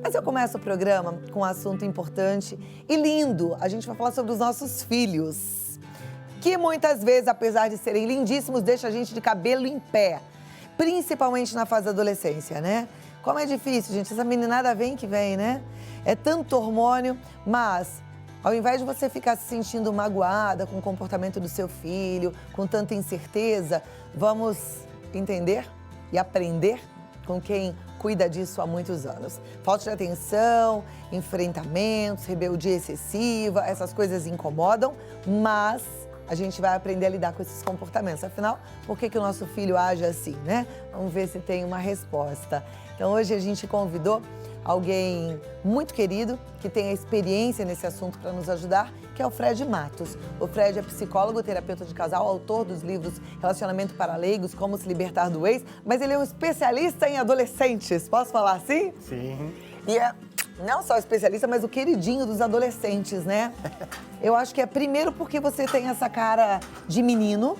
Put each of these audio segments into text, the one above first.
Mas eu começo o programa com um assunto importante e lindo. A gente vai falar sobre os nossos filhos, que muitas vezes, apesar de serem lindíssimos, deixa a gente de cabelo em pé, principalmente na fase da adolescência, né? Como é difícil, gente, essa meninada vem que vem, né? É tanto hormônio, mas ao invés de você ficar se sentindo magoada com o comportamento do seu filho, com tanta incerteza, vamos entender e aprender com quem cuida disso há muitos anos. Falta de atenção, enfrentamentos, rebeldia excessiva, essas coisas incomodam, mas a gente vai aprender a lidar com esses comportamentos. Afinal, por que o nosso filho age assim, né? Vamos ver se tem uma resposta. Então, hoje a gente convidou alguém muito querido, que tem a experiência nesse assunto para nos ajudar, que é o Fred Matos. O Fred é psicólogo, terapeuta de casal, autor dos livros Relacionamento para Leigos, Como se Libertar do Ex, mas ele é um especialista em adolescentes. Posso falar assim? Sim. E é não só especialista, mas o queridinho dos adolescentes, né? Eu acho que é primeiro porque você tem essa cara de menino,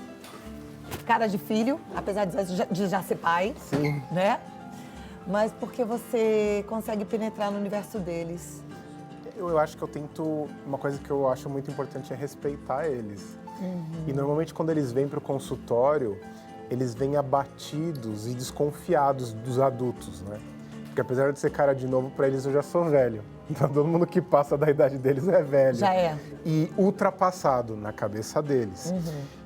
cara de filho, apesar de já ser pai, Sim. né? Mas porque você consegue penetrar no universo deles. Eu acho que eu tento... Uma coisa que eu acho muito importante é respeitar eles. E normalmente quando eles vêm para o consultório, eles vêm abatidos e desconfiados dos adultos, né? Porque apesar de ser cara de novo, para eles eu já sou velho. Então todo mundo que passa da idade deles é velho. Já é. E ultrapassado na cabeça deles.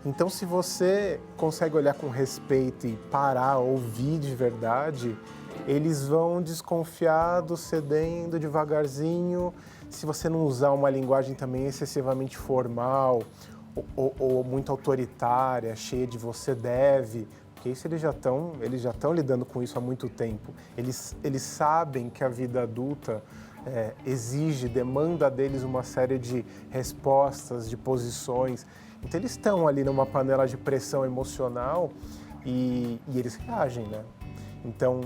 Então se você consegue olhar com respeito e parar, ouvir de verdade, eles vão desconfiados, cedendo devagarzinho. Se você não usar uma linguagem também excessivamente formal ou muito autoritária, cheia de você deve, porque isso eles já estão lidando com isso há muito tempo. Eles sabem que a vida adulta demanda deles uma série de respostas, de posições. Então eles estão ali numa panela de pressão emocional e eles reagem, né? Então,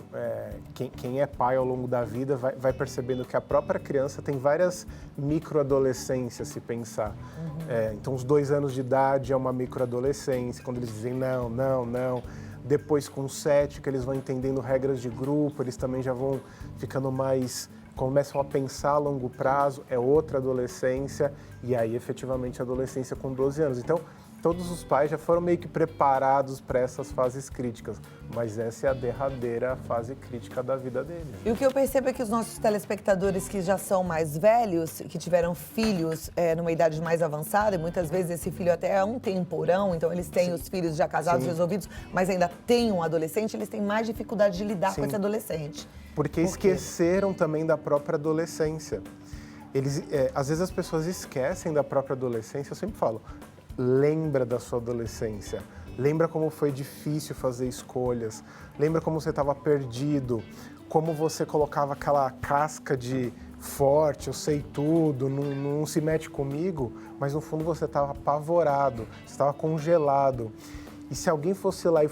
quem é pai ao longo da vida vai percebendo que a própria criança tem várias microadolescências, se pensar. Então, os 2 anos de idade é uma microadolescência, quando eles dizem não, não, não. Depois, com 7, que eles vão entendendo regras de grupo, eles também já vão ficando mais... começam a pensar a longo prazo, é outra adolescência, e aí, efetivamente, a adolescência com 12 anos. Então, todos os pais já foram meio que preparados para essas fases críticas, mas essa é a derradeira fase crítica da vida deles. E o que eu percebo é que os nossos telespectadores que já são mais velhos, que tiveram filhos numa idade mais avançada, e muitas vezes esse filho até é um temporão, então eles têm os filhos já casados, resolvidos, mas ainda têm um adolescente, eles têm mais dificuldade de lidar com esse adolescente. Porque esqueceram também da própria adolescência. Às vezes as pessoas esquecem da própria adolescência, eu sempre falo, lembra da sua adolescência, lembra como foi difícil fazer escolhas, lembra como você estava perdido, como você colocava aquela casca de forte, eu sei tudo, não se mete comigo, mas no fundo você estava apavorado, você estava congelado. E se alguém fosse lá e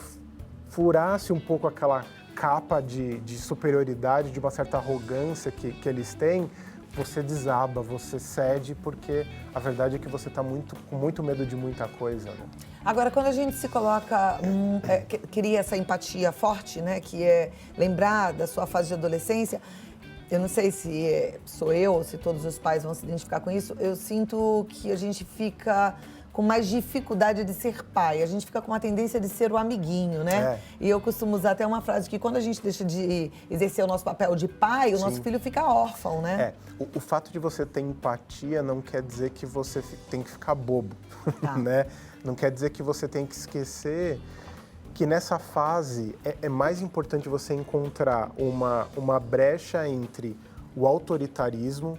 furasse um pouco aquela capa de superioridade, de uma certa arrogância que eles têm, você desaba, você cede, porque a verdade é que você está com muito medo de muita coisa, né? Agora, quando a gente se coloca, cria essa empatia forte, né, que é lembrar da sua fase de adolescência, eu não sei se sou eu ou se todos os pais vão se identificar com isso, eu sinto que a gente fica com mais dificuldade de ser pai. A gente fica com uma tendência de ser o amiguinho, né? E eu costumo usar até uma frase que quando a gente deixa de exercer o nosso papel de pai, o nosso filho fica órfão, né? O fato de você ter empatia não quer dizer que você tem que ficar bobo, né? Não quer dizer que você tem que esquecer que nessa fase é mais importante você encontrar uma brecha entre o autoritarismo,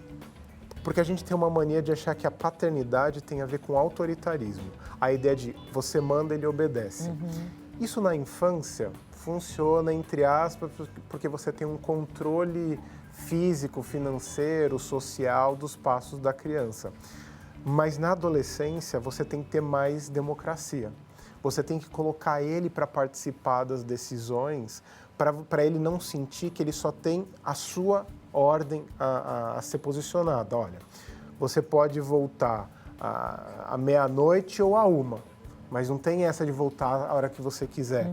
porque a gente tem uma mania de achar que a paternidade tem a ver com autoritarismo. A ideia de você manda, ele obedece. Isso na infância funciona, entre aspas, porque você tem um controle físico, financeiro, social dos passos da criança. Mas na adolescência você tem que ter mais democracia. Você tem que colocar ele para participar das decisões, para ele não sentir que ele só tem a sua ordem a ser posicionada. Olha, você pode voltar à meia-noite ou à 1, mas não tem essa de voltar a hora que você quiser.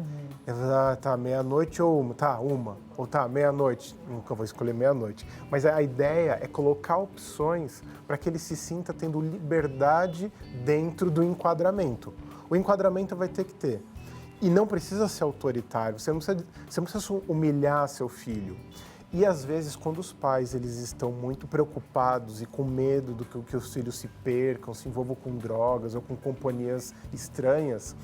Tá, meia-noite ou uma, tá, uma. Ou tá, meia-noite, nunca vou escolher meia-noite. Mas a ideia é colocar opções para que ele se sinta tendo liberdade dentro do enquadramento. O enquadramento vai ter que ter. E não precisa ser autoritário, você não precisa humilhar seu filho. E às vezes, quando os pais eles estão muito preocupados e com medo do que os filhos se percam, se envolvam com drogas ou com companhias estranhas,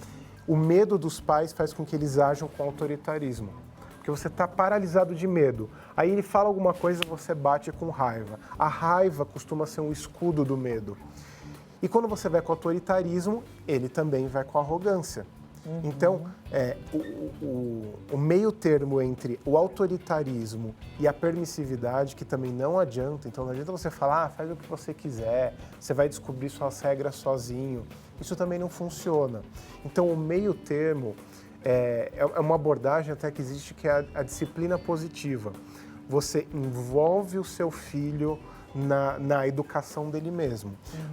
o medo dos pais faz com que eles ajam com autoritarismo. Porque você está paralisado de medo. Aí ele fala alguma coisa e você bate com raiva. A raiva costuma ser um escudo do medo. E quando você vai com autoritarismo, ele também vai com arrogância. Então, o meio termo entre o autoritarismo e a permissividade, que também não adianta, então não adianta você falar, faz o que você quiser, você vai descobrir suas regras sozinho, isso também não funciona. Então, o meio termo é uma abordagem até que existe, que é a disciplina positiva. Você envolve o seu filho na educação dele mesmo.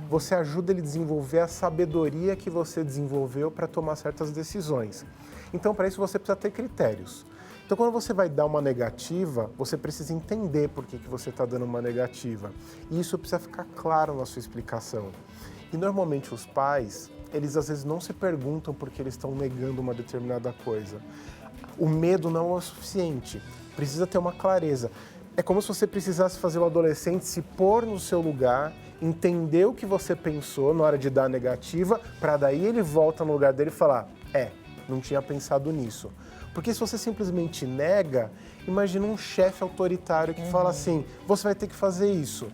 Você ajuda ele a desenvolver a sabedoria que você desenvolveu para tomar certas decisões. Então, para isso, você precisa ter critérios. Então, quando você vai dar uma negativa, você precisa entender por que você está dando uma negativa. E isso precisa ficar claro na sua explicação. E, normalmente, os pais, eles às vezes não se perguntam por que eles estão negando uma determinada coisa. O medo não é o suficiente. Precisa ter uma clareza. É como se você precisasse fazer o adolescente se pôr no seu lugar, entender o que você pensou na hora de dar a negativa, para daí ele volta no lugar dele e falar, não tinha pensado nisso. Porque se você simplesmente nega, imagina um chefe autoritário que fala assim, você vai ter que fazer isso.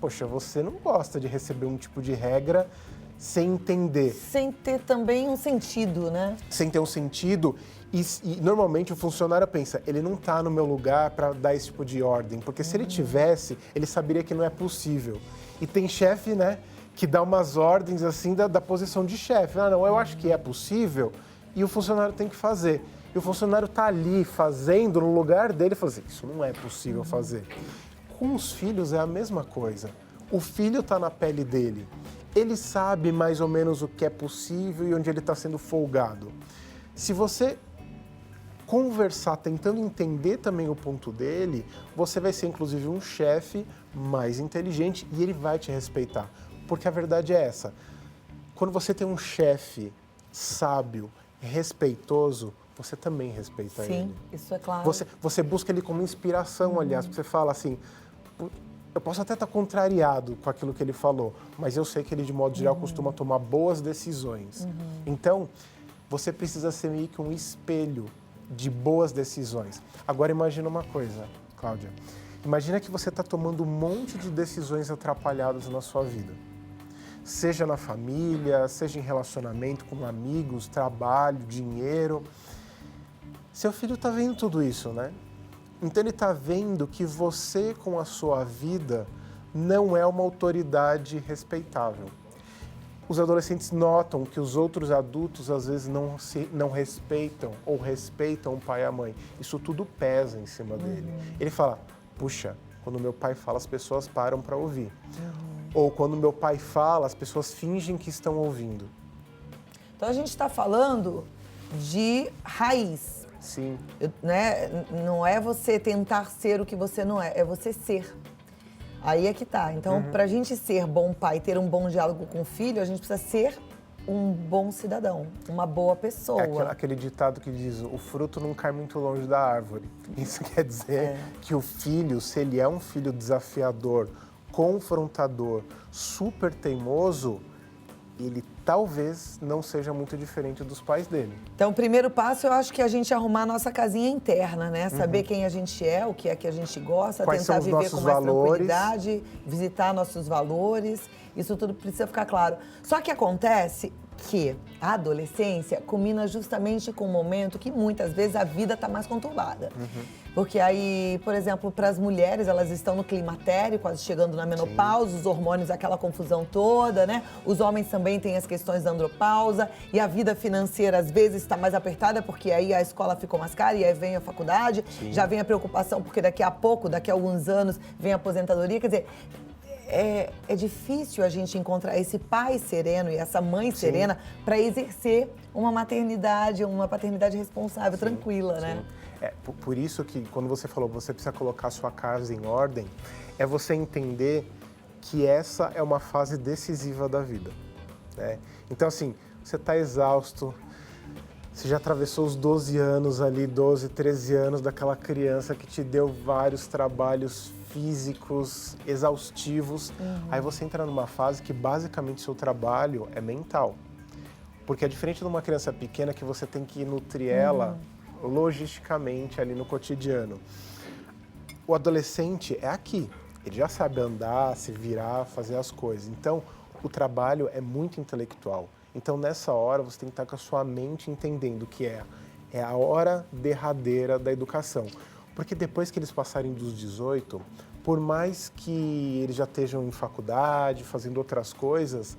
Poxa, você não gosta de receber um tipo de regra sem entender. Sem ter também um sentido, né? Sem ter um sentido. E normalmente o funcionário pensa, ele não está no meu lugar para dar esse tipo de ordem, porque se ele tivesse, ele saberia que não é possível. E tem chefe, né, que dá umas ordens assim da posição de chefe. Ah, não, eu acho que é possível e o funcionário tem que fazer. E o funcionário está ali fazendo no lugar dele e fala assim, isso não é possível fazer. Com os filhos é a mesma coisa. O filho está na pele dele. Ele sabe mais ou menos o que é possível e onde ele está sendo folgado. Se você conversar, tentando entender também o ponto dele, você vai ser, inclusive, um chefe mais inteligente e ele vai te respeitar. Porque a verdade é essa. Quando você tem um chefe sábio, respeitoso, você também respeita ele. Sim, isso é claro. Você busca ele como inspiração, aliás, porque você fala assim, eu posso até estar contrariado com aquilo que ele falou, mas eu sei que ele, de modo geral, costuma tomar boas decisões. Então, você precisa ser meio que um espelho de boas decisões. Agora, imagina uma coisa, Cláudia. Imagina que você está tomando um monte de decisões atrapalhadas na sua vida. Seja na família, seja em relacionamento com amigos, trabalho, dinheiro. Seu filho está vendo tudo isso, né? Então ele está vendo que você, com a sua vida, não é uma autoridade respeitável. Os adolescentes notam que os outros adultos, às vezes, não respeitam ou respeitam o pai e a mãe. Isso tudo pesa em cima dele. Ele fala, puxa, quando meu pai fala, as pessoas param para ouvir. Ou quando meu pai fala, as pessoas fingem que estão ouvindo. Então a gente está falando de raiz. Sim. Né? Não é você tentar ser o que você não é, é você ser. Aí é que tá. Então, pra gente ser bom pai, ter um bom diálogo com o filho, a gente precisa ser um bom cidadão, uma boa pessoa. É aquele ditado que diz, o fruto não cai muito longe da árvore. Isso quer dizer que o filho, se ele é um filho desafiador, confrontador, super teimoso, ele talvez não seja muito diferente dos pais dele. Então, o primeiro passo, eu acho que é a gente arrumar a nossa casinha interna, né? Saber quem a gente é, o que é que a gente gosta, quais tentar são os viver nossos com mais valores, tranquilidade, visitar nossos valores. Isso tudo precisa ficar claro. Só que acontece que a adolescência culmina justamente com um momento que muitas vezes a vida está mais conturbada. Porque aí, por exemplo, para as mulheres, elas estão no climatério, quase chegando na menopausa, os hormônios, aquela confusão toda, né? Os homens também têm as questões da andropausa e a vida financeira, às vezes, está mais apertada porque aí a escola ficou mais cara e aí vem a faculdade, já vem a preocupação porque daqui a pouco, daqui a alguns anos, vem a aposentadoria. Quer dizer, é difícil a gente encontrar esse pai sereno e essa mãe serena para exercer uma paternidade responsável, tranquila, né? Por isso que quando você falou que você precisa colocar a sua casa em ordem, é você entender que essa é uma fase decisiva da vida, né? Então, assim, você está exausto, você já atravessou os 12 anos ali, 12, 13 anos daquela criança que te deu vários trabalhos físicos exaustivos. Aí você entra numa fase que basicamente o seu trabalho é mental. Porque é diferente de uma criança pequena que você tem que nutrir ela logisticamente ali no cotidiano. O adolescente é aqui. Ele já sabe andar, se virar, fazer as coisas. Então, o trabalho é muito intelectual. Então, nessa hora, você tem que estar com a sua mente entendendo que é a hora derradeira da educação. Porque depois que eles passarem dos 18, por mais que eles já estejam em faculdade, fazendo outras coisas,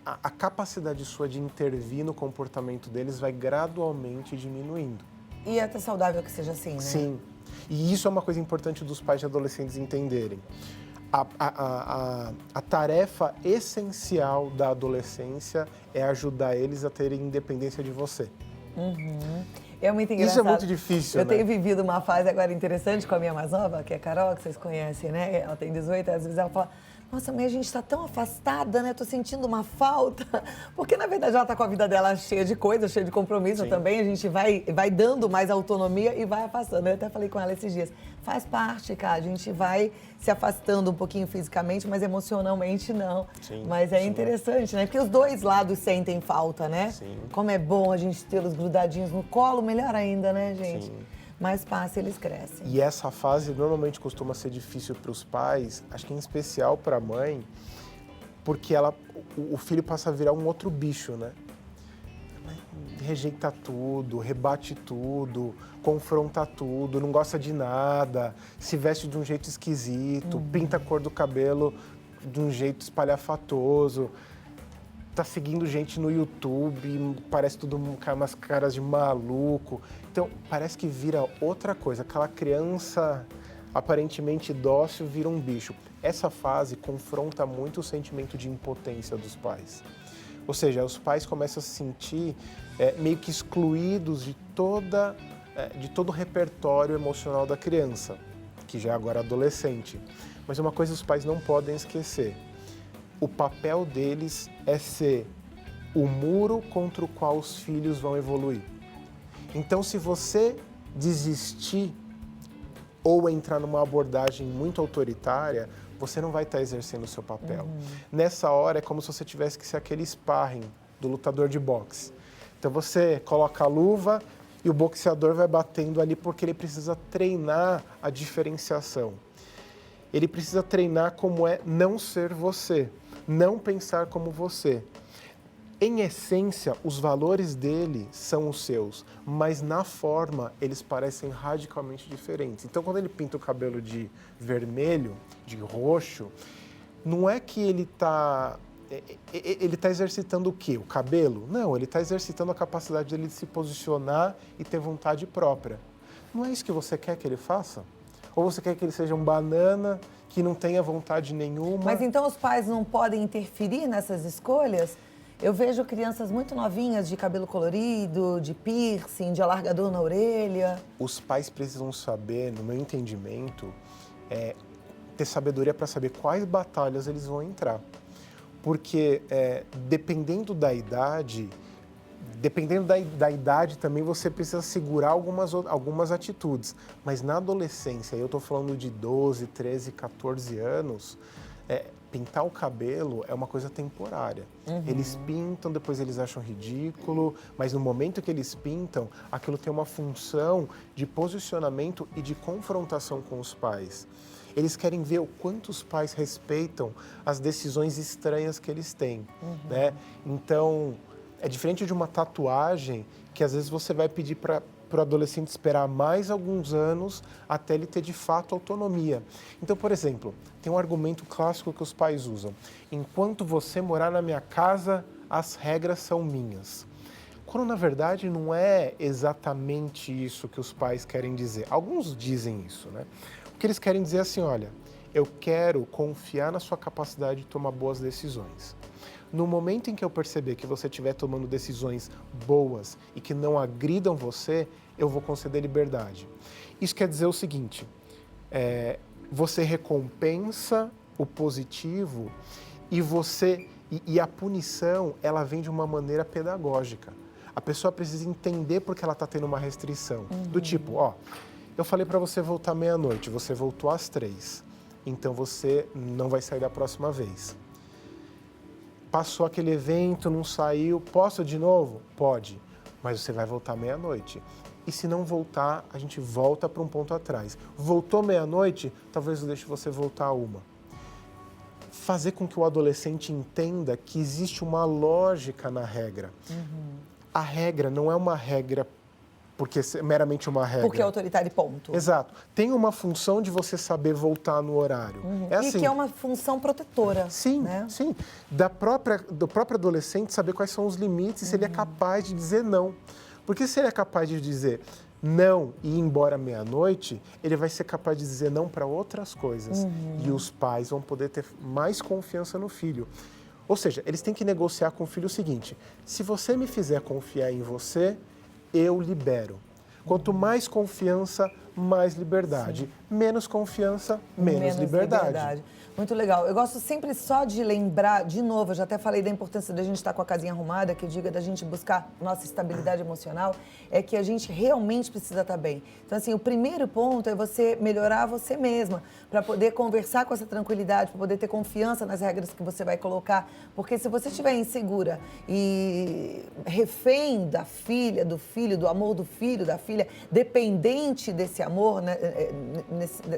a capacidade sua de intervir no comportamento deles vai gradualmente diminuindo. E é até saudável que seja assim, né? Sim. E isso é uma coisa importante dos pais de adolescentes entenderem. A tarefa essencial da adolescência é ajudar eles a terem independência de você. É muito engraçado. Isso é muito difícil, Eu né? tenho vivido uma fase agora interessante com a minha mais nova, que é a Carol, que vocês conhecem, né? Ela tem 18, às vezes ela fala: nossa, mãe, a gente está tão afastada, né? Tô sentindo uma falta. Porque, na verdade, ela tá com a vida dela cheia de coisas, cheia de compromisso também. A gente vai dando mais autonomia e vai afastando. Eu até falei com ela esses dias. Faz parte, cara. A gente vai se afastando um pouquinho fisicamente, mas emocionalmente não. Sim, mas é interessante, né? Porque os dois lados sentem falta, né? Sim. Como é bom a gente tê-los grudadinhos no colo, melhor ainda, né, gente? Sim. Mais passa, eles crescem. E essa fase normalmente costuma ser difícil para os pais, acho que em especial para a mãe, porque o filho passa a virar um outro bicho, né? Rejeita tudo, rebate tudo, confronta tudo, não gosta de nada, se veste de um jeito esquisito, pinta a cor do cabelo de um jeito espalhafatoso, tá seguindo gente no YouTube, parece tudo umas caras de maluco. Então, parece que vira outra coisa. Aquela criança aparentemente dócil vira um bicho. Essa fase confronta muito o sentimento de impotência dos pais. Ou seja, os pais começam a se sentir meio que excluídos de todo o repertório emocional da criança, que já é agora adolescente. Mas uma coisa os pais não podem esquecer: o papel deles é ser o muro contra o qual os filhos vão evoluir. Então, se você desistir ou entrar numa abordagem muito autoritária, você não vai estar exercendo o seu papel. Nessa hora, é como se você tivesse que ser aquele sparring do lutador de boxe. Então, você coloca a luva e o boxeador vai batendo ali porque ele precisa treinar a diferenciação. Ele precisa treinar como é não ser você, não pensar como você. Em essência, os valores dele são os seus, mas na forma eles parecem radicalmente diferentes. Então, quando ele pinta o cabelo de vermelho, de roxo, não é que ele está exercitando o quê? O cabelo? Não, ele está exercitando a capacidade dele de se posicionar e ter vontade própria. Não é isso que você quer que ele faça? Ou você quer que ele seja um banana, que não tenha vontade nenhuma? Mas então os pais não podem interferir nessas escolhas? Eu vejo crianças muito novinhas de cabelo colorido, de piercing, de alargador na orelha. Os pais precisam saber, no meu entendimento, ter sabedoria para saber quais batalhas eles vão entrar. Porque dependendo da idade também você precisa segurar algumas atitudes. Mas na adolescência, eu estou falando de 12, 13, 14 anos, pintar o cabelo é uma coisa temporária. Eles pintam, depois eles acham ridículo, mas no momento que eles pintam, aquilo tem uma função de posicionamento e de confrontação com os pais. Eles querem ver o quanto os pais respeitam as decisões estranhas que eles têm, né? Então, é diferente de uma tatuagem que às vezes você vai pedir para o adolescente esperar mais alguns anos até ele ter de fato autonomia. Então, por exemplo, tem um argumento clássico que os pais usam: enquanto você morar na minha casa, as regras são minhas. Quando na verdade não é exatamente isso que os pais querem dizer. Alguns dizem isso, né? O que eles querem dizer é assim: olha, Eu quero confiar na sua capacidade de tomar boas decisões. No momento em que eu perceber que você estiver tomando decisões boas e que não agridam você, eu vou conceder liberdade. Isso quer dizer o seguinte, você recompensa o positivo e a punição, ela vem de uma maneira pedagógica. A pessoa precisa entender porque ela está tendo uma restrição. Do tipo, ó, eu falei para você voltar meia-noite, você voltou às 3, então você não vai sair da próxima vez. Passou aquele evento, não saiu, posso de novo? Pode, mas você vai voltar meia-noite. E se não voltar, a gente volta para um ponto atrás. Voltou meia-noite, talvez eu deixe você voltar a 1. Fazer com que o adolescente entenda que existe uma lógica na regra. A regra não é uma regra porque é meramente uma regra. Porque é autoritário, ponto. Exato. Tem uma função de você saber voltar no horário. É assim, e que é uma função protetora. Sim, né? sim. Do próprio adolescente saber quais são os limites e se ele é capaz de dizer não. Porque se ele é capaz de dizer não e ir embora meia-noite, ele vai ser capaz de dizer não para outras coisas. E os pais vão poder ter mais confiança no filho. Ou seja, eles têm que negociar com o filho o seguinte: se você me fizer confiar em você, eu libero. Quanto mais confiança, mais liberdade. Sim. Menos confiança, menos liberdade. Muito legal. Eu gosto sempre só de lembrar, de novo, eu já até falei da importância da gente estar com a casinha arrumada, que diga da gente buscar nossa estabilidade emocional, é que a gente realmente precisa estar bem. Então, assim, o primeiro ponto é você melhorar você mesma, para poder conversar com essa tranquilidade, para poder ter confiança nas regras que você vai colocar. Porque se você estiver insegura e refém da filha, do filho, do amor do filho, da filha, dependente desse amor, né,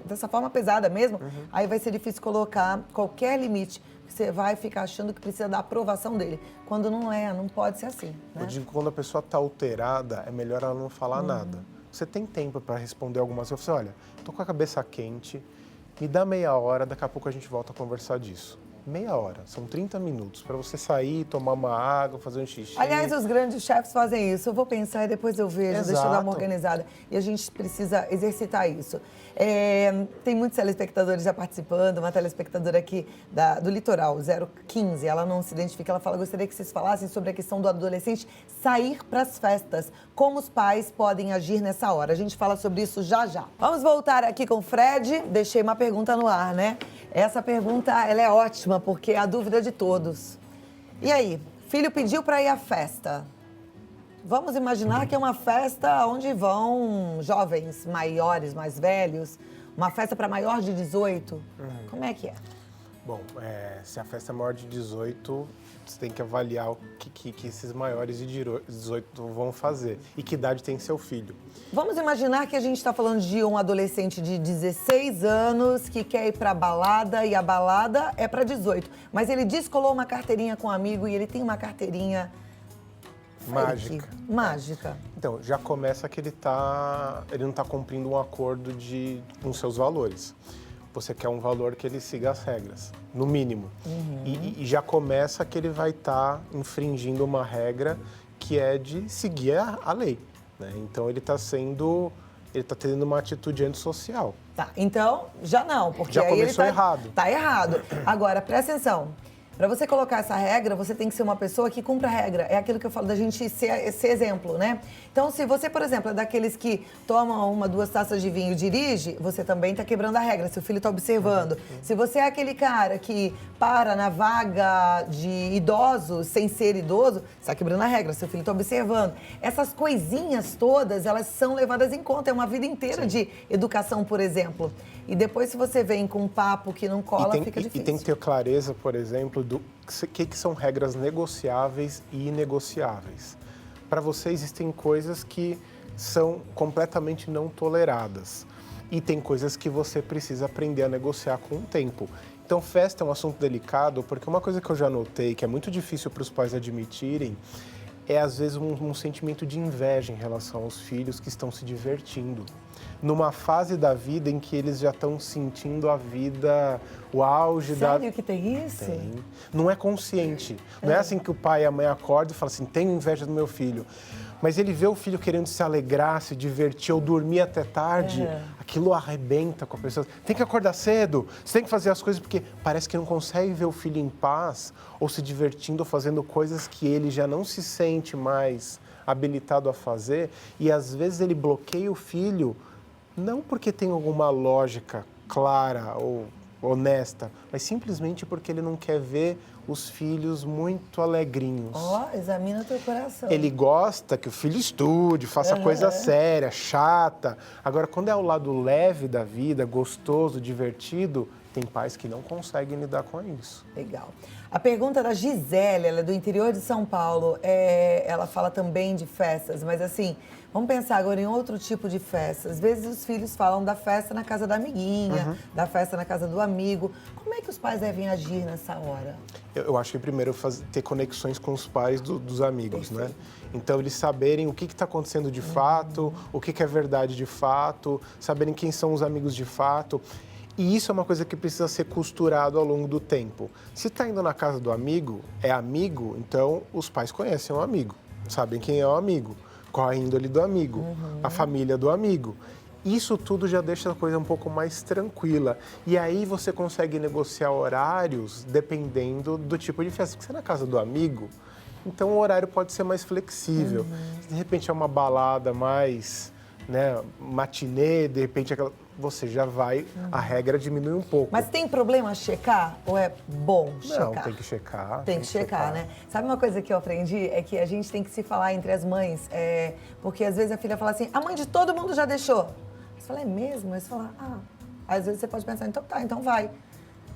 dessa forma pesada mesmo, aí vai ser difícil colocar qualquer limite. Você vai ficar achando que precisa da aprovação dele, quando não é, não pode ser assim. Né? Eu digo que quando a pessoa está alterada, é melhor ela não falar nada. Você tem tempo para responder algumas coisas. Você olha, estou com a cabeça quente, me dá meia hora, daqui a pouco a gente volta a conversar disso. Meia hora, são 30 minutos para você sair, tomar uma água, fazer um xixi. Aliás, os grandes chefes fazem isso. Eu vou pensar e depois eu vejo, Exato. Deixa eu dar uma organizada. E a gente precisa exercitar isso. Tem muitos telespectadores já participando, uma telespectadora aqui do Litoral, 015, ela não se identifica, ela fala, gostaria que vocês falassem sobre a questão do adolescente sair para as festas, como os pais podem agir nessa hora. A gente fala sobre isso já já. Vamos voltar aqui com o Fred, deixei uma pergunta no ar, né? Essa pergunta, ela é ótima, porque é a dúvida de todos. E aí, filho pediu para ir à festa. Vamos imaginar que é uma festa onde vão jovens maiores, mais velhos, uma festa para maior de 18. Como é que é? Bom, se a festa é maior de 18, você tem que avaliar o que esses maiores de 18 vão fazer e que idade tem seu filho. Vamos imaginar que a gente está falando de um adolescente de 16 anos que quer ir para a balada e a balada é para 18. Mas ele descolou uma carteirinha com um amigo e ele tem uma carteirinha mágica. Mágica. Então, já começa que ele não está cumprindo um acordo com seus valores. Você quer um valor que ele siga as regras, no mínimo. E já começa que ele vai estar infringindo uma regra que é de seguir a lei. Né? Então, ele está tendo uma atitude antissocial. Tá, então, já não, porque já aí começou ele errado. Tá errado. Agora, presta atenção. Para você colocar essa regra, você tem que ser uma pessoa que cumpra a regra. É aquilo que eu falo da gente ser exemplo, né? Então, se você, por exemplo, é daqueles que tomam 1, 2 taças de vinho e dirige, você também está quebrando a regra, seu filho está observando. Se você é aquele cara que para na vaga de idosos sem ser idoso, você está quebrando a regra, seu filho está observando. Essas coisinhas todas, elas são levadas em conta. É uma vida inteira de educação, por exemplo. E depois, se você vem com um papo que não cola, fica difícil. E tem que ter clareza, por exemplo, do que são regras negociáveis e inegociáveis. Para você, existem coisas que são completamente não toleradas. E tem coisas que você precisa aprender a negociar com o tempo. Então, festa é um assunto delicado, porque uma coisa que eu já notei, que é muito difícil para os pais admitirem, é, às vezes, um sentimento de inveja em relação aos filhos que estão se divertindo. Numa fase da vida em que eles já estão sentindo a vida, o auge da... Sério que tem isso? Tem. Não é consciente. Não é assim que o pai e a mãe acordam e falam assim, tenho inveja do meu filho. Mas ele vê o filho querendo se alegrar, se divertir ou dormir até tarde, aquilo arrebenta com a pessoa. Tem que acordar cedo, você tem que fazer as coisas porque parece que não consegue ver o filho em paz ou se divertindo ou fazendo coisas que ele já não se sente mais habilitado a fazer. E às vezes ele bloqueia o filho, não porque tem alguma lógica clara ou honesta, mas simplesmente porque ele não quer ver os filhos muito alegrinhos. Examina teu coração. Ele gosta que o filho estude, faça coisa séria, chata. Agora, quando é o lado leve da vida, gostoso, divertido, tem pais que não conseguem lidar com isso. Legal. A pergunta da Gisele, ela é do interior de São Paulo. Ela fala também de festas, mas assim, vamos pensar agora em outro tipo de festa. Às vezes os filhos falam da festa na casa da amiguinha, da festa na casa do amigo. Como é que os pais devem agir nessa hora? Eu acho que primeiro ter conexões com os pais dos amigos, né? Então, eles saberem o que está acontecendo de fato, o que é verdade de fato, saberem quem são os amigos de fato. E isso é uma coisa que precisa ser costurado ao longo do tempo. Se está indo na casa do amigo, é amigo, então os pais conhecem o amigo, sabem quem é o amigo, qual a índole do amigo, a família do amigo. Isso tudo já deixa a coisa um pouco mais tranquila. E aí você consegue negociar horários dependendo do tipo de festa. Porque você é na casa do amigo, então o horário pode ser mais flexível. De repente é uma balada mais, né, matinê, de repente você já vai, a regra diminui um pouco. Mas tem problema checar ou é bom checar? Não, tem que checar. Tem que checar, né? Sabe uma coisa que eu aprendi? É que a gente tem que se falar entre as mães, porque às vezes a filha fala assim, a mãe de todo mundo já deixou. Você fala, é mesmo? Aí você fala, às vezes você pode pensar, então tá, então vai.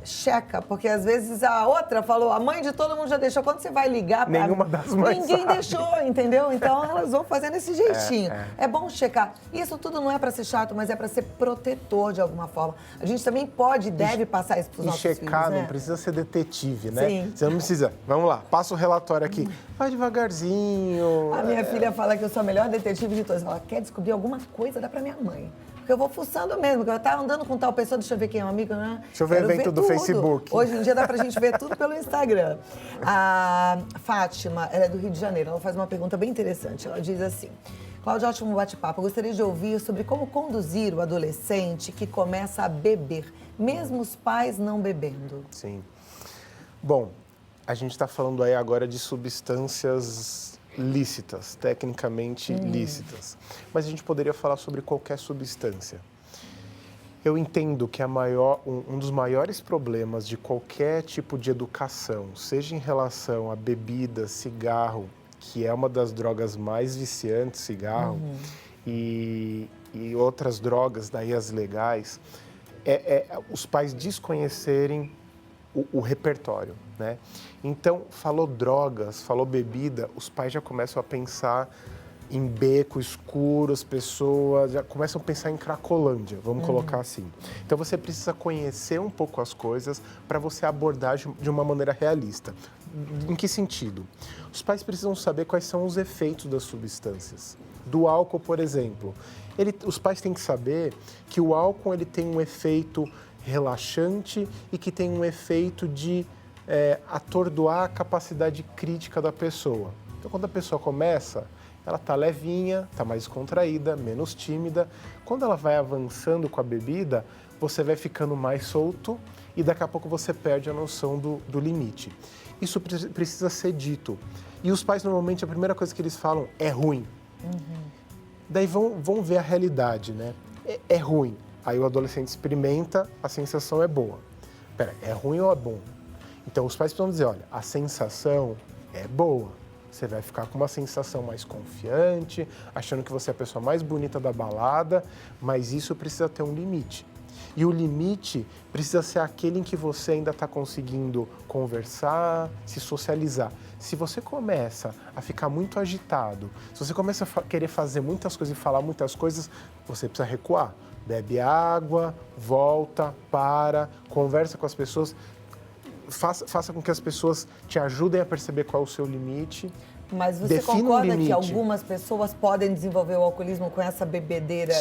Checa, porque às vezes a outra falou, a mãe de todo mundo já deixou. Quando você vai ligar pra... Nenhuma das mães Ninguém sabe. Deixou, entendeu? Então elas vão fazendo esse jeitinho. É bom checar. Isso tudo não é pra ser chato, mas é pra ser protetor de alguma forma. A gente também pode e deve passar isso pros nossos filhos, né? E checar não precisa ser detetive, né? Sim. Você não precisa, vamos lá, passa o relatório aqui. Vai devagarzinho. A minha filha fala que eu sou a melhor detetive de todas. Ela quer descobrir alguma coisa, dá pra minha mãe. Porque eu vou fuçando mesmo, porque eu tava andando com tal pessoa, deixa eu ver quem é um amigo, né? Deixa eu ver o evento do Facebook. Hoje em dia dá pra gente ver tudo pelo Instagram. A Fátima, ela é do Rio de Janeiro, ela faz uma pergunta bem interessante. Ela diz assim, Cláudia, ótimo bate-papo. Eu gostaria de ouvir sobre como conduzir o adolescente que começa a beber, mesmo os pais não bebendo. Sim. Bom, a gente está falando aí agora de substâncias lícitas, tecnicamente lícitas. Mas a gente poderia falar sobre qualquer substância. Eu entendo que um dos maiores problemas de qualquer tipo de educação, seja em relação a bebida, cigarro, que é uma das drogas mais viciantes, cigarro, e outras drogas, daí as legais, os pais desconhecerem o repertório, né? Então, falou drogas, falou bebida, os pais já começam a pensar em beco escuro, as pessoas já começam a pensar em cracolândia, vamos colocar assim. Então, você precisa conhecer um pouco as coisas para você abordar de uma maneira realista. Em que sentido? Os pais precisam saber quais são os efeitos das substâncias. Do álcool, por exemplo. Os pais têm que saber que o álcool ele tem um efeito relaxante e que tem um efeito de atordoar a capacidade crítica da pessoa. Então, quando a pessoa começa, ela está levinha, está mais contraída, menos tímida. Quando ela vai avançando com a bebida, você vai ficando mais solto e daqui a pouco você perde a noção do limite. Isso precisa ser dito. E os pais, normalmente, a primeira coisa que eles falam é ruim. Daí vão ver a realidade, né? É ruim. Aí o adolescente experimenta, a sensação é boa. Pera, é ruim ou é bom? Então os pais precisam dizer, olha, a sensação é boa. Você vai ficar com uma sensação mais confiante, achando que você é a pessoa mais bonita da balada, mas isso precisa ter um limite. E o limite precisa ser aquele em que você ainda está conseguindo conversar, se socializar. Se você começa a ficar muito agitado, se você começa a querer fazer muitas coisas e falar muitas coisas, você precisa recuar. Bebe água, volta, para, conversa com as pessoas. Faça com que as pessoas te ajudem a perceber qual é o seu limite. Mas você Defina um concorda que limite. algumas pessoas podem desenvolver o alcoolismo com essa bebedeira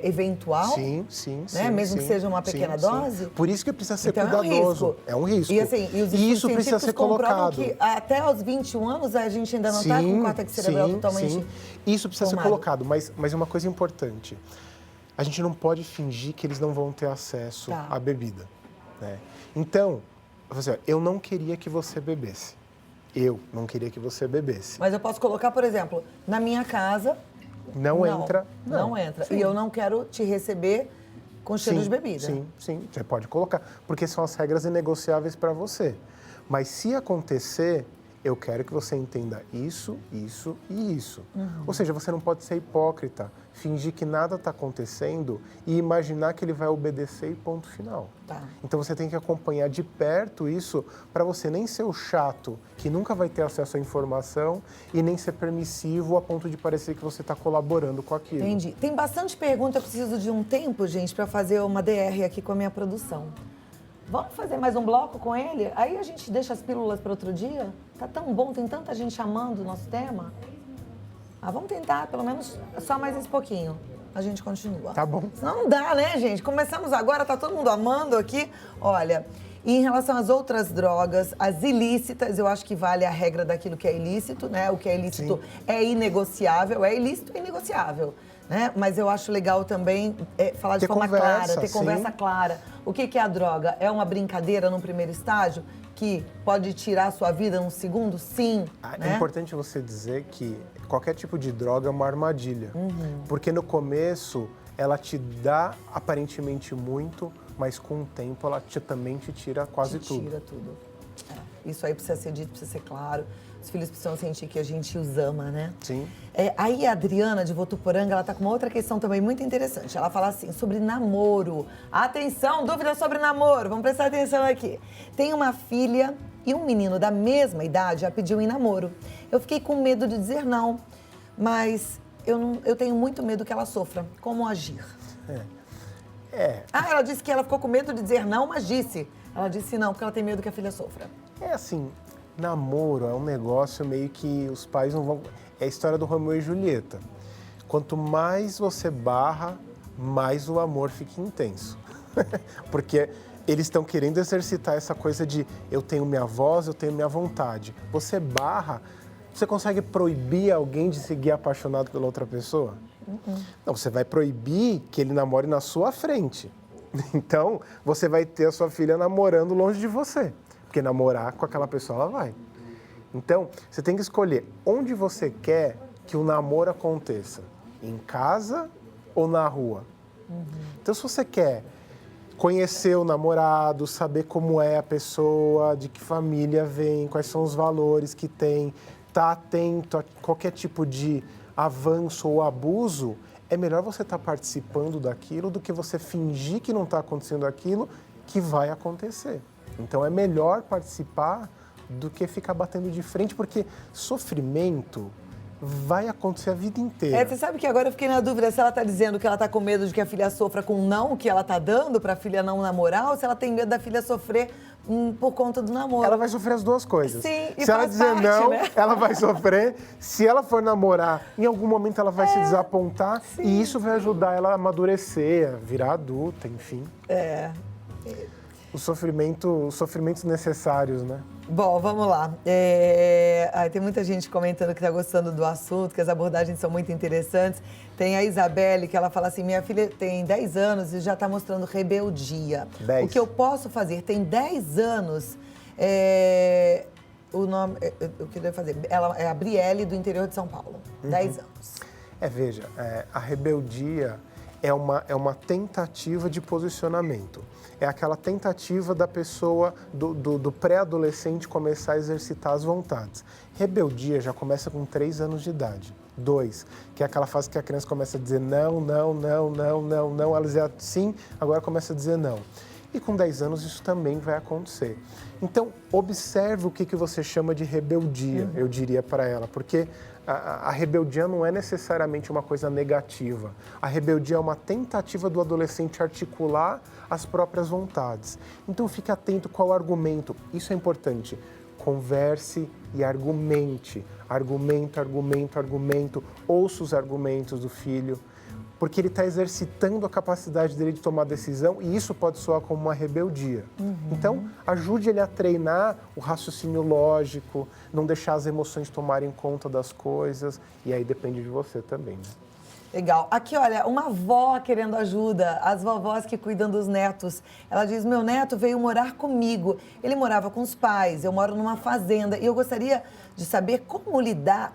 eventual? Sim. Mesmo que seja uma pequena dose? Por isso que precisa ser Então, cuidadoso. É um risco. E, assim, os E isso precisa científicos ser comprovam colocado. que até aos 21 anos a gente ainda não está com o córtex cerebral totalmente Isso precisa formado. ser colocado, mas uma coisa importante. A gente não pode fingir que eles não vão ter acesso à bebida. Né? Então, eu não queria que você bebesse. Eu não queria que você bebesse. Mas eu posso colocar, por exemplo, na minha casa... Não entra. Sim. E eu não quero te receber com cheiro de bebida. Sim. Você pode colocar, porque são as regras inegociáveis para você. Mas se acontecer, eu quero que você entenda isso e isso. Ou seja, você não pode ser hipócrita, fingir que nada está acontecendo e imaginar que ele vai obedecer e ponto final. Tá. Então você tem que acompanhar de perto isso para você nem ser o chato que nunca vai ter acesso à informação e nem ser permissivo a ponto de parecer que você está colaborando com aquilo. Entendi. Tem bastante pergunta, eu preciso de um tempo, gente, para fazer uma DR aqui com a minha produção. Vamos fazer mais um bloco com ele? Aí a gente deixa as pílulas para outro dia? Tá tão bom, tem tanta gente chamando o nosso tema. Vamos tentar, pelo menos, só mais esse pouquinho. A gente continua. Tá bom. Senão não dá, né, gente? Começamos agora, tá todo mundo amando aqui. Olha, e em relação às outras drogas, as ilícitas, eu acho que vale a regra daquilo que é ilícito, né? O que é ilícito é inegociável, é ilícito é inegociável. Né? Mas eu acho legal também falar de forma clara, ter conversa clara. O que é a droga? É uma brincadeira no primeiro estágio que pode tirar a sua vida num segundo? Sim. É importante você dizer que qualquer tipo de droga é uma armadilha. Porque no começo ela te dá aparentemente muito, mas com o tempo ela também te tira quase tudo. Tira tudo. Isso aí precisa ser dito, precisa ser claro. Os filhos precisam sentir que a gente os ama, né? Sim. Aí a Adriana, de Votuporanga, ela tá com uma outra questão também muito interessante. Ela fala assim, sobre namoro. Atenção, dúvida sobre namoro. Vamos prestar atenção aqui. Tem uma filha e um menino da mesma idade a pediu em namoro. Eu fiquei com medo de dizer não, mas eu tenho muito medo que ela sofra. Como agir? Ela disse que ela ficou com medo de dizer não, mas disse. Ela disse não, porque ela tem medo que a filha sofra. É assim, namoro é um negócio meio que os pais não vão... É a história do Romeu e Julieta. Quanto mais você barra, mais o amor fica intenso. Porque eles estão querendo exercitar essa coisa de eu tenho minha voz, eu tenho minha vontade. Você barra, você consegue proibir alguém de seguir apaixonado pela outra pessoa? Não, você vai proibir que ele namore na sua frente. Então, você vai ter a sua filha namorando longe de você. Porque namorar com aquela pessoa, ela vai. Então, você tem que escolher onde você quer que o namoro aconteça. Em casa ou na rua. Então, se você quer conhecer o namorado, saber como é a pessoa, de que família vem, quais são os valores que tem, estar atento a qualquer tipo de avanço ou abuso, é melhor você estar participando daquilo do que você fingir que não está acontecendo aquilo que vai acontecer. Então, é melhor participar do que ficar batendo de frente, porque sofrimento vai acontecer a vida inteira. Você sabe que agora eu fiquei na dúvida se ela está dizendo que ela está com medo de que a filha sofra com o não que ela está dando para a filha não namorar, ou se ela tem medo da filha sofrer por conta do namoro. Ela vai sofrer as duas coisas. Sim, e se ela faz dizer parte, não, né? ela vai sofrer. Se ela for namorar, em algum momento ela vai se desapontar. Sim. E isso vai ajudar ela a amadurecer, a virar adulta, enfim. Os sofrimentos necessários, né? Bom, vamos lá. Tem muita gente comentando que está gostando do assunto, que as abordagens são muito interessantes. Tem a Isabelle, que ela fala assim, minha filha tem 10 anos e já está mostrando rebeldia. 10. O que eu posso fazer? Tem 10 anos, o nome, o que eu devo fazer? Ela é a Brielle, do interior de São Paulo. 10 anos. Veja, a rebeldia é uma tentativa de posicionamento. É aquela tentativa da pessoa, do pré-adolescente começar a exercitar as vontades. Rebeldia já começa com 3 anos de idade. 2, que é aquela fase que a criança começa a dizer não, não, não, não, não, não. Ela dizia sim, agora começa a dizer não. E com 10 anos isso também vai acontecer. Então, observe o que você chama de rebeldia, eu diria para ela, porque a rebeldia não é necessariamente uma coisa negativa. A rebeldia é uma tentativa do adolescente articular as próprias vontades. Então, fique atento qual o argumento. Isso é importante. converse e argumente. Argumento. Ouça os argumentos do filho. Porque ele está exercitando a capacidade dele de tomar decisão e isso pode soar como uma rebeldia. Então, ajude ele a treinar o raciocínio lógico, não deixar as emoções tomarem conta das coisas. E aí depende de você também, né? Legal. Aqui, olha, uma avó querendo ajuda, as vovós que cuidam dos netos. Ela diz, meu neto veio morar comigo. Ele morava com os pais, eu moro numa fazenda. E eu gostaria de saber como lidar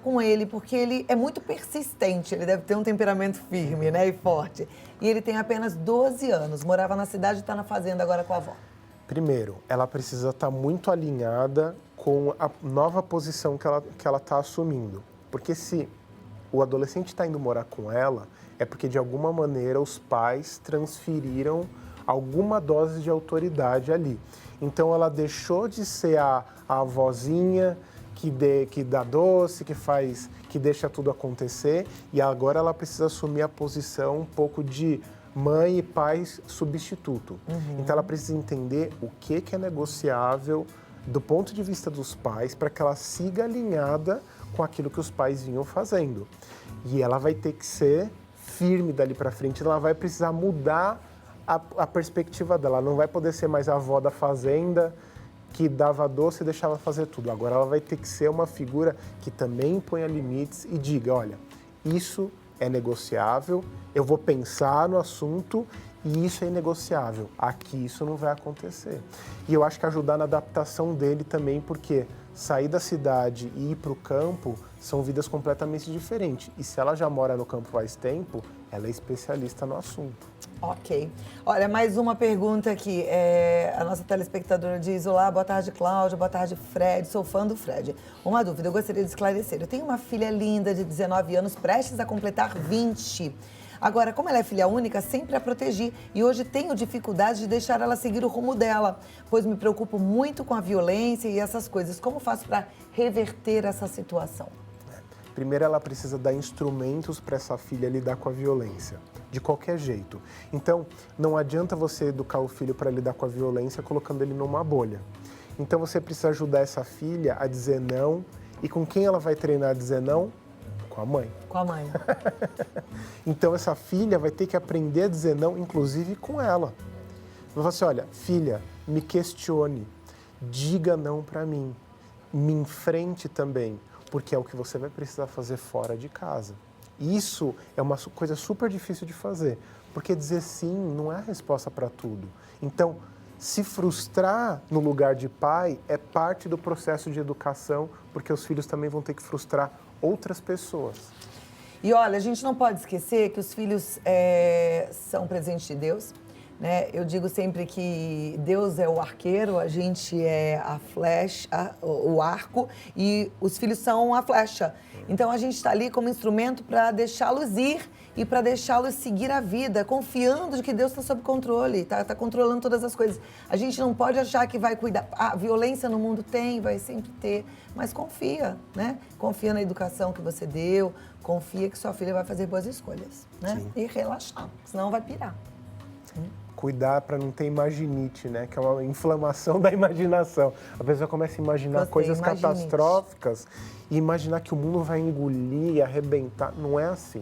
com ele, porque ele é muito persistente. Ele deve ter um temperamento firme, né, e forte. E ele tem apenas 12 anos, morava na cidade e está na fazenda agora com a avó. Primeiro, ela precisa estar muito alinhada com a nova posição que ela está assumindo. Porque se o adolescente está indo morar com ela, é porque de alguma maneira os pais transferiram alguma dose de autoridade ali. Então ela deixou de ser a avózinha que dá doce, que deixa tudo acontecer, e agora ela precisa assumir a posição um pouco de mãe e pai substituto. Então ela precisa entender o que é negociável do ponto de vista dos pais para que ela siga alinhada com aquilo que os pais vinham fazendo. E ela vai ter que ser firme dali para frente, ela vai precisar mudar a perspectiva dela. Ela não vai poder ser mais a avó da fazenda, que dava doce e deixava fazer tudo. Agora ela vai ter que ser uma figura que também imponha limites e diga, olha, isso é negociável, eu vou pensar no assunto e isso é inegociável. Aqui isso não vai acontecer. E eu acho que ajudar na adaptação dele também, porque sair da cidade e ir para o campo são vidas completamente diferentes. E se ela já mora no campo faz tempo, ela é especialista no assunto. Ok. Olha, mais uma pergunta aqui. A nossa telespectadora diz, olá, boa tarde, Cláudia, boa tarde, Fred, sou fã do Fred. Uma dúvida, eu gostaria de esclarecer. Eu tenho uma filha linda de 19 anos, prestes a completar 20. Agora, como ela é filha única, sempre a protegi e hoje tenho dificuldade de deixar ela seguir o rumo dela, pois me preocupo muito com a violência e essas coisas. Como faço para reverter essa situação? Primeiro, ela precisa dar instrumentos para essa filha lidar com a violência, de qualquer jeito. Então, não adianta você educar o filho para lidar com a violência colocando ele numa bolha. Então, você precisa ajudar essa filha a dizer não. E com quem ela vai treinar a dizer não? Com a mãe. Com a mãe. Então, essa filha vai ter que aprender a dizer não, inclusive com ela. Vai falar assim, olha, filha, me questione, diga não para mim, me enfrente também, porque é o que você vai precisar fazer fora de casa. Isso é uma coisa super difícil de fazer, porque dizer sim não é a resposta para tudo. Então, se frustrar no lugar de pai é parte do processo de educação, porque os filhos também vão ter que frustrar outras pessoas. E olha, a gente não pode esquecer que os filhos são presente de Deus, né? Eu digo sempre que Deus é o arqueiro, a gente é a flecha, o arco, e os filhos são a flecha. Então a gente está ali como instrumento para deixá-los ir e para deixá-los seguir a vida, confiando de que Deus está sob controle, está controlando todas as coisas. A gente não pode achar que vai cuidar. A violência no mundo tem, vai sempre ter, mas confia, né? Confia na educação que você deu, confia que sua filha vai fazer boas escolhas, né? Sim. E relaxar, senão vai pirar. Cuidar para não ter imaginite, né? Que é uma inflamação da imaginação. A pessoa começa a imaginar coisas catastróficas e imaginar que o mundo vai engolir e arrebentar. Não é assim.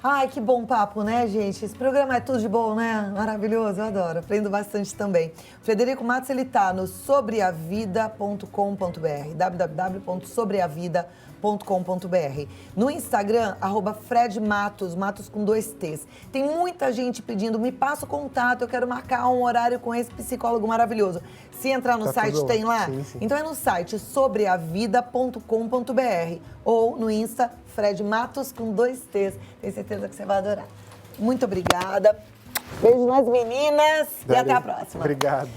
Ai, que bom papo, né, gente? Esse programa é tudo de bom, né? Maravilhoso, eu adoro. Aprendo bastante também. Frederico Matos, ele tá no sobreavida.com.br, www.sobreavida.com.br. No Instagram, @FredMatos, Matos com 2 T's. Tem muita gente pedindo, me passa o contato, eu quero marcar um horário com esse psicólogo maravilhoso. Se entrar no site, tem lá? Sim, sim. Então é no site sobreavida.com.br ou no Insta, Fred Matos com 2 T's. Tenho certeza que você vai adorar. Muito obrigada. Beijo nas meninas e até a próxima. Obrigado.